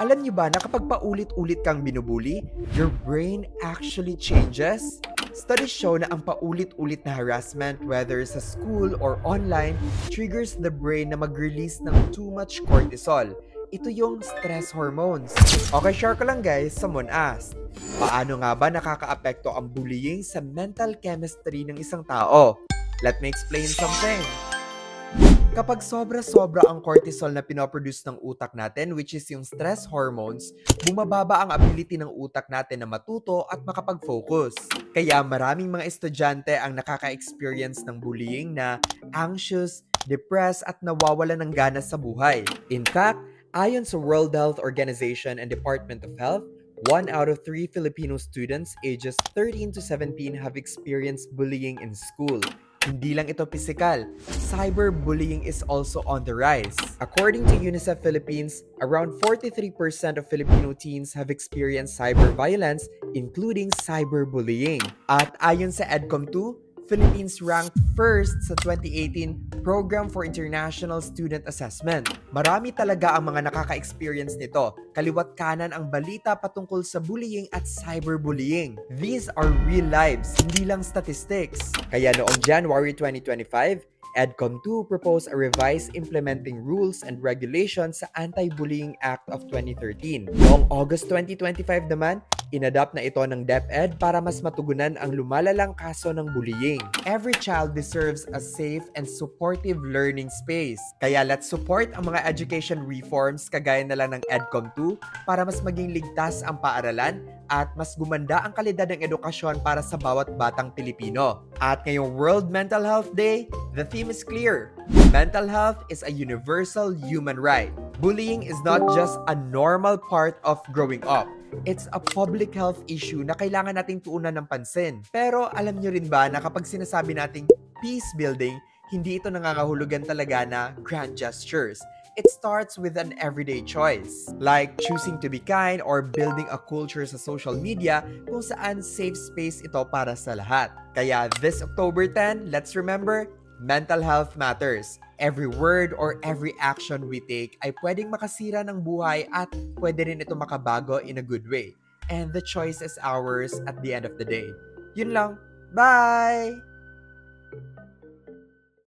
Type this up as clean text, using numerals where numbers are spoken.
Alam niyo ba na kapag paulit-ulit kang binubuli, your brain actually changes? Studies show na ang paulit-ulit na harassment, whether sa school or online, triggers the brain na mag-release ng too much cortisol. Ito yung stress hormones. Okay, share ko lang guys, someone asked. Paano nga ba nakakaapekto ang bullying sa mental chemistry ng isang tao? Let me explain something. Kapag sobra-sobra ang cortisol na pinoproduce ng utak natin, which is yung stress hormones, bumababa ang ability ng utak natin na matuto at makapag-focus. Kaya maraming mga estudyante ang nakaka-experience ng bullying na anxious, depressed at nawawala ng gana sa buhay. In fact, ayon sa World Health Organization and Department of Health, 1 out of 3 Filipino students ages 13 to 17 have experienced bullying in school. Hindi lang ito pisikal, cyberbullying is also on the rise. According to UNICEF Philippines, around 43% of Filipino teens have experienced cyberviolence, including cyberbullying. At ayon sa EDCOM2, Philippines ranked first sa 2018 Program for International Student Assessment. Marami talaga ang mga nakaka-experience nito. Kaliwat kanan ang balita patungkol sa bullying at cyberbullying. These are real lives, hindi lang statistics. Kaya noong January 2025, EDCOM2 proposed a revised implementing rules and regulations sa Anti-Bullying Act of 2013. Noong August 2025 naman, inadopt na ito ng DepEd para mas matugunan ang lumalalang kaso ng bullying. Every child deserves a safe and supportive learning space. Kaya let's support ang mga education reforms kagaya na lang ng EDCOM2 para mas maging ligtas ang paaralan at mas gumanda ang kalidad ng edukasyon para sa bawat batang Pilipino. At ngayong World Mental Health Day, the theme is clear. Mental health is a universal human right. Bullying is not just a normal part of growing up. It's a public health issue na kailangan nating tuunan ng pansin. Pero alam nyo rin ba na kapag sinasabi nating peace building, hindi ito nangangahulugan talaga na grand gestures. It starts with an everyday choice, like choosing to be kind or building a culture sa social media kung saan safe space ito para sa lahat. Kaya this October 10, let's remember, mental health matters. Every word or every action we take ay pwedeng makasira ng buhay at pwede rin ito makabago in a good way. And the choice is ours at the end of the day. Yun lang. Bye!